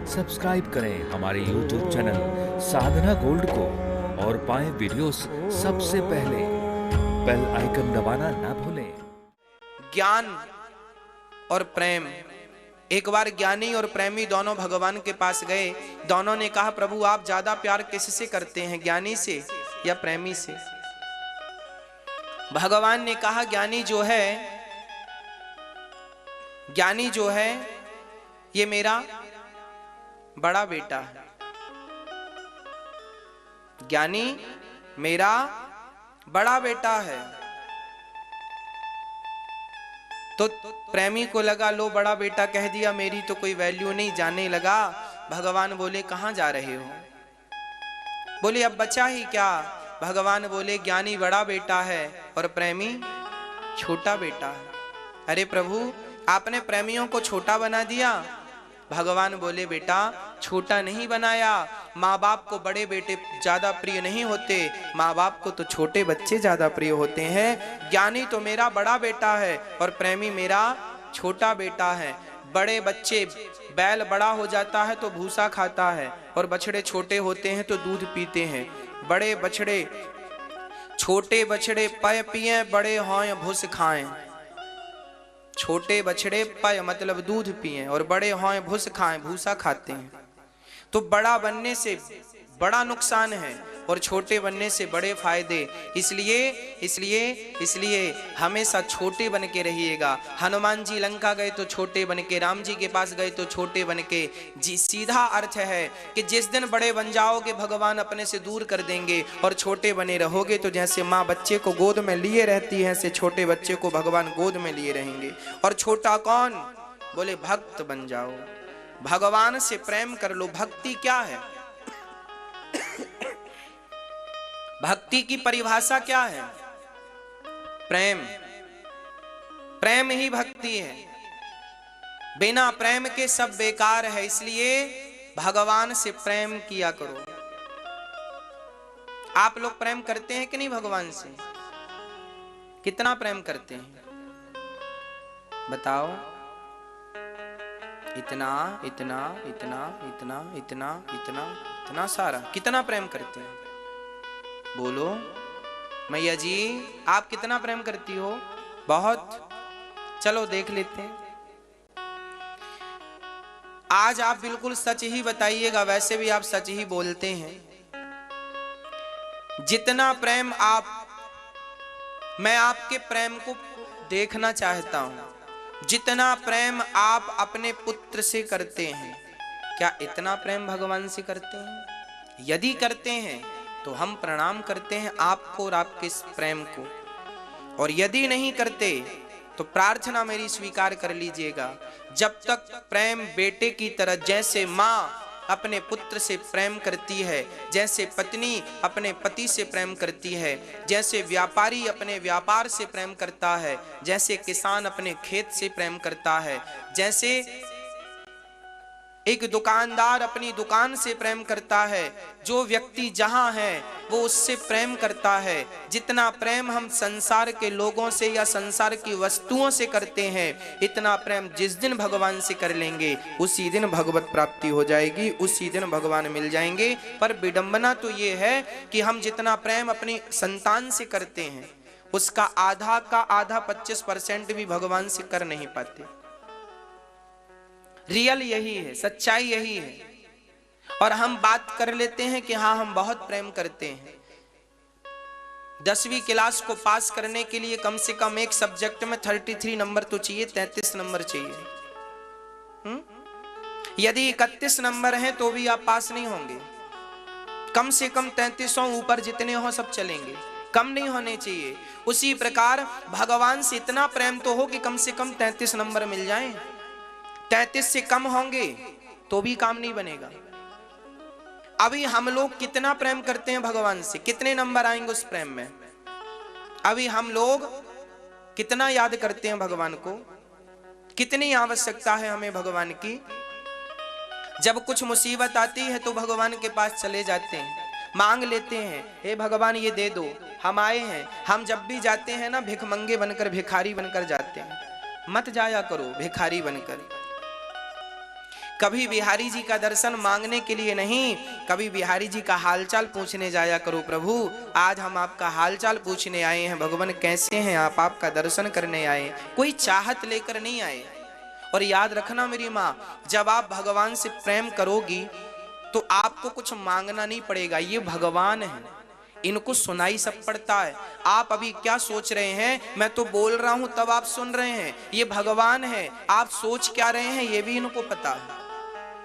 Subscribe करें हमारे YouTube channel साधना gold को और पाएं वीडियोस सबसे पहले। बेल आइकन दबाना ना भूलें। ज्ञान और प्रेम। एक बार ज्ञानी और प्रेमी दोनों भगवान के पास गए। दोनों ने कहा, प्रभु आप ज्यादा प्यार किससे करते हैं, ज्ञानी से या प्रेमी से? भगवान ने कहा, ज्ञानी जो है ये मेरा बड़ा बेटा है। ज्ञानी मेरा बड़ा बेटा है। तो प्रेमी को लगा, लो बड़ा बेटा कह दिया, मेरी तो कोई वैल्यू नहीं, जाने लगा। भगवान बोले, कहां जा रहे हो? बोले, अब बचा ही क्या? भगवान बोले, ज्ञानी बड़ा बेटा है और प्रेमी छोटा बेटा है। अरे प्रभु, आपने प्रेमियों को छोटा बना दिया। भगवान बोले, बेटा छोटा नहीं बनाया। माँ बाप को बड़े बेटे ज्यादा प्रिय नहीं होते, माँ बाप को तो छोटे बच्चे ज्यादा प्रिय होते हैं। ज्ञानी तो मेरा बड़ा बेटा है और प्रेमी मेरा छोटा बेटा है। बड़े बच्चे, बैल बड़ा हो जाता है तो भूसा खाता है और बछड़े छोटे होते हैं तो दूध पीते हैं। बड़े बछड़े, छोटे बछड़े पय पिए, बड़े हों भूस खाएं। छोटे बछड़े पय मतलब दूध पिए और बड़े हों भूस खाएं, भूसा खाते हैं। तो बड़ा बनने से बड़ा नुकसान है और छोटे बनने से बड़े फायदे। इसलिए हमेशा छोटे बन के रहिएगा। हनुमान जी लंका गए तो छोटे बन के, राम जी के पास गए तो छोटे बन के। जी सीधा अर्थ है कि जिस दिन बड़े बन जाओगे भगवान अपने से दूर कर देंगे और छोटे बने रहोगे तो जैसे माँ बच्चे को गोद में लिए रहती है, ऐसे छोटे बच्चे को भगवान गोद में लिए रहेंगे। और छोटा कौन? बोले, भक्त बन जाओ, भगवान से प्रेम कर लो। भक्ति क्या है? भक्ति की परिभाषा क्या है? प्रेम। प्रेम ही भक्ति है। बिना प्रेम के सब बेकार है। इसलिए भगवान से प्रेम किया करो। आप लोग प्रेम करते हैं कि नहीं भगवान से? कितना प्रेम करते हैं बताओ? इतना इतना इतना इतना इतना इतना इतना सारा कितना प्रेम करते हैं? बोलो मैया जी, आप कितना प्रेम करती हो? बहुत। चलो देख लेते हैं। आज आप बिल्कुल सच ही बताइएगा, वैसे भी आप सच ही बोलते हैं। जितना प्रेम मैं आपके प्रेम को देखना चाहता हूं, जितना प्रेम आप अपने पुत्र से करते हैं, क्या इतना प्रेम भगवान से करते हैं? यदि करते हैं तो हम प्रणाम करते हैं आपको और आपके इस प्रेम को, और यदि नहीं करते तो प्रार्थना मेरी स्वीकार कर लीजिएगा। जब तक प्रेम बेटे की तरह, जैसे माँ अपने पुत्र से प्रेम करती है, जैसे पत्नी अपने पति से प्रेम करती है, जैसे व्यापारी अपने व्यापार से प्रेम करता है, जैसे किसान अपने खेत से प्रेम करता है, जैसे एक दुकानदार अपनी दुकान से प्रेम करता है, जो व्यक्ति जहां है वो उससे प्रेम करता है, जितना प्रेम हम संसार के लोगों से या संसार की वस्तुओं से करते हैं, इतना प्रेम जिस दिन भगवान से कर लेंगे उसी दिन भगवत प्राप्ति हो जाएगी, उसी दिन भगवान मिल जाएंगे। पर विडंबना तो ये है कि हम जितना प्रेम अपनी संतान से करते हैं उसका आधा का आधा 25% भी भगवान से कर नहीं पाते। रियल यही है, सच्चाई यही है। और हम बात कर लेते हैं कि हाँ हम बहुत प्रेम करते हैं। 10वीं क्लास को पास करने के लिए कम से कम एक सब्जेक्ट में 33 नंबर तो चाहिए, 33 नंबर चाहिए। यदि 31 नंबर हैं तो भी आप पास नहीं होंगे। कम से कम 33 ऊपर जितने हो सब चलेंगे, कम नहीं होने चाहिए। उसी प्रकार भगवान से इतना प्रेम तो हो कि कम से कम 33 नंबर मिल जाएं। 33 से कम होंगे तो भी काम नहीं बनेगा। अभी हम लोग कितना प्रेम करते हैं भगवान से, कितने नंबर आएंगे उस प्रेम में? अभी हम लोग कितना याद करते हैं भगवान को, कितनी आवश्यकता है हमें भगवान की। जब कुछ मुसीबत आती है तो भगवान के पास चले जाते हैं, मांग लेते हैं, हे भगवान ये दे दो, हम आए हैं। हम जब भी जाते हैं ना भिखमंगे बनकर, भिखारी बनकर जाते हैं। मत जाया करो भिखारी बनकर। कभी बिहारी जी का दर्शन मांगने के लिए नहीं, कभी बिहारी जी का हालचाल पूछने जाया करो। प्रभु आज हम आपका हालचाल पूछने आए हैं, भगवान कैसे हैं आप, आपका दर्शन करने आए, कोई चाहत लेकर नहीं आए। और याद रखना मेरी माँ, जब आप भगवान से प्रेम करोगी तो आपको कुछ मांगना नहीं पड़ेगा, ये भगवान है, इनको सुनाई सब पड़ता है। आप अभी क्या सोच रहे हैं, मैं तो बोल रहा हूं तब आप सुन रहे हैं, ये भगवान है, आप सोच क्या रहे हैं ये भी इनको पता है।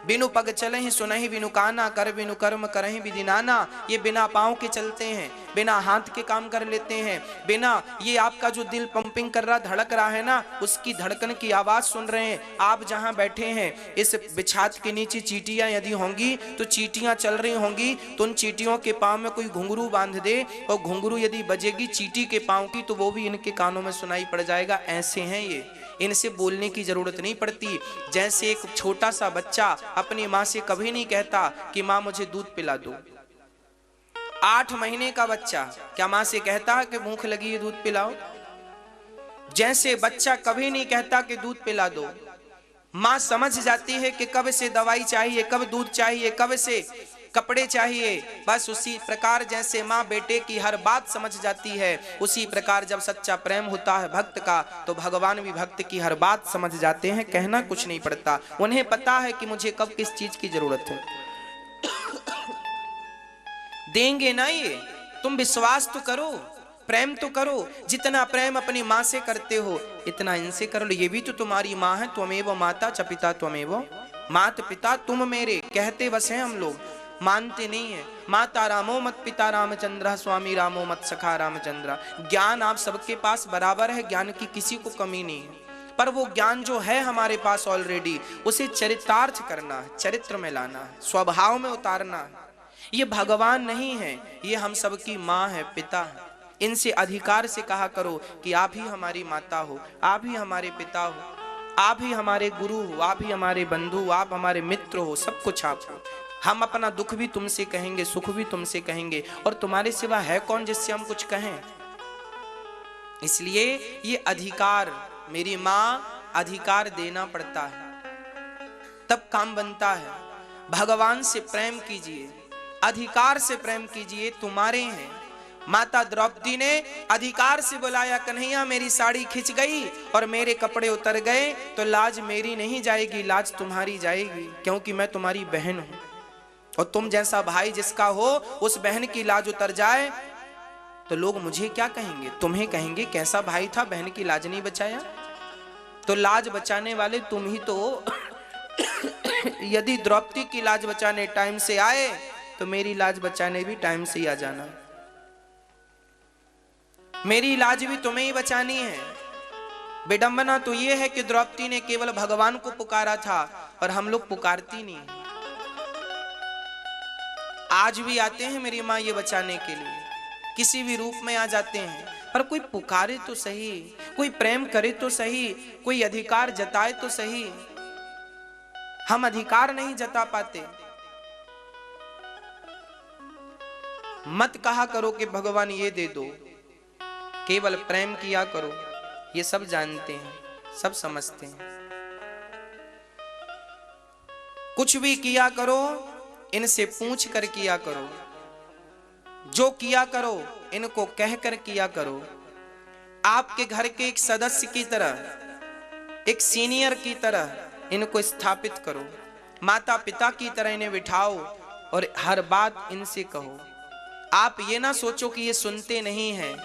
बिनु पग चले ही सुनहि बिनु काना, कर बिनु कर्म करहि विधि नाना। ये बिना पाँव के चलते हैं, बिना हाथ के काम कर लेते हैं, बिना ये आपका जो दिल पंपिंग कर रहा धड़क रहा है ना, उसकी धड़कन की आवाज सुन रहे हैं। आप जहां बैठे हैं इस बिछात के नीचे चींटियां यदि होंगी तो चींटियां चल रही होंगी, तो उन चींटियों के पाँव में कोई घुंघरू बांध दे और घुंघरू यदि बजेगी चींटी के पाँव की तो वो भी इनके कानों में सुनाई पड़ जाएगा। ऐसे हैं ये, इनसे बोलने की जरूरत नहीं पड़ती। जैसे एक छोटा सा बच्चा अपनी माँ से कभी नहीं कहता कि माँ मुझे दूध पिला दो। 8 महीने का बच्चा क्या माँ से कहता है कि भूख लगी है दूध पिलाओ? जैसे बच्चा कभी नहीं कहता कि दूध पिला दो, माँ समझ जाती है कि कब से दवाई चाहिए, कब दूध चाहिए, कब से कपड़े चाहिए। बस उसी प्रकार जैसे माँ बेटे की हर बात समझ जाती है, उसी प्रकार जब सच्चा प्रेम होता है भक्त का तो भगवान भी भक्त की हर बात समझ जाते हैं। कहना कुछ नहीं पड़ता, उन्हें पता है कि मुझे कब किस चीज की जरूरत है। देंगे ना ये, तुम विश्वास तो करो, प्रेम तो करो। जितना प्रेम अपनी माँ से करते हो इतना इनसे कर लो। ये भी तो तुम्हारी माँ है, त्वमेव माता च पिता त्वमेव, मात पिता तुम मेरे कहते बस हैं हम लोग, मानते नहीं है। माता रामो मत पिता रामचंद्र, स्वामी रामो मत सखा रामचंद्र। ज्ञान आप सबके पास बराबर है, ज्ञान की किसी को कमी नहीं है, पर वो ज्ञान जो है हमारे पास ऑलरेडी, उसे चरितार्थ करना है, चरित्र में लाना है, स्वभाव में उतारना है। ये भगवान नहीं है, ये हम सबकी माँ है, पिता है। इनसे अधिकार से कहा करो कि आप ही हमारी माता हो, आप ही हमारे पिता हो, आप ही हमारे गुरु हो, आप ही हमारे बंधु, आप हमारे मित्र हो, सब कुछ आप हो। हम अपना दुख भी तुमसे कहेंगे, सुख भी तुमसे कहेंगे, और तुम्हारे सिवा है कौन जिससे हम कुछ कहें। इसलिए ये अधिकार मेरी माँ, अधिकार देना पड़ता है तब काम बनता है। भगवान से प्रेम कीजिए, अधिकार से प्रेम कीजिए, तुम्हारे हैं। माता द्रौपदी ने अधिकार से बुलाया, कन्हैया मेरी साड़ी खिंच गई और मेरे कपड़े उतर गए तो लाज मेरी नहीं जाएगी, लाज तुम्हारी जाएगी, क्योंकि मैं तुम्हारी बहन हूं। और तुम जैसा भाई जिसका हो उस बहन की लाज उतर जाए तो लोग मुझे क्या कहेंगे? तुम्हें कहेंगे कैसा भाई था, बहन की लाज नहीं बचाया। तो लाज बचाने वाले तुम ही तो हो। यदि द्रौपदी की लाज बचाने टाइम से आए तो मेरी लाज बचाने भी टाइम से ही आ जाना। मेरी लाज भी तुम्हें ही बचानी है। विडंबना तो यह है कि द्रौपदी ने केवल भगवान को पुकारा था और हम लोग पुकारती नहीं। आज भी आते हैं मेरी माँ ये बचाने के लिए, किसी भी रूप में आ जाते हैं, पर कोई पुकारे तो सही, कोई प्रेम करे तो सही, कोई अधिकार जताए तो सही। हम अधिकार नहीं जता पाते। मत कहा करो कि भगवान ये दे दो, केवल प्रेम किया करो। ये सब जानते हैं, सब समझते हैं। कुछ भी किया करो इनसे पूछ कर किया करो, जो किया करो इनको कह कर किया करो। आपके घर के एक सदस्य की तरह, एक सीनियर की तरह इनको स्थापित करो। माता पिता की तरह इन्हें बिठाओ और हर बात इनसे कहो। आप ये ना सोचो कि ये सुनते नहीं हैं,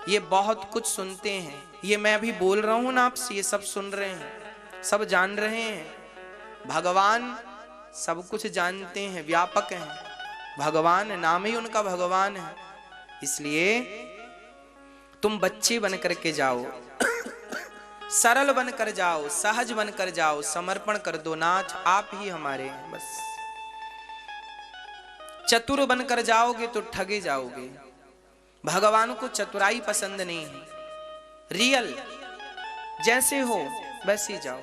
ये बहुत कुछ सुनते हैं। ये मैं अभी बोल रहा हूं ना आपसे, ये सब सुन रहे हैं, सब जान रहे हैं। भगवान सब कुछ जानते हैं, व्यापक हैं। भगवान नाम ही उनका भगवान है। इसलिए तुम बच्चे बन करके जाओ, सरल बन कर जाओ, सहज बन कर जाओ, समर्पण कर दो। नाथ आप ही हमारे हैं बस। चतुर बनकर जाओगे तो ठगे जाओगे। भगवान को चतुराई पसंद नहीं है। रियल जैसे हो वैसे जाओ।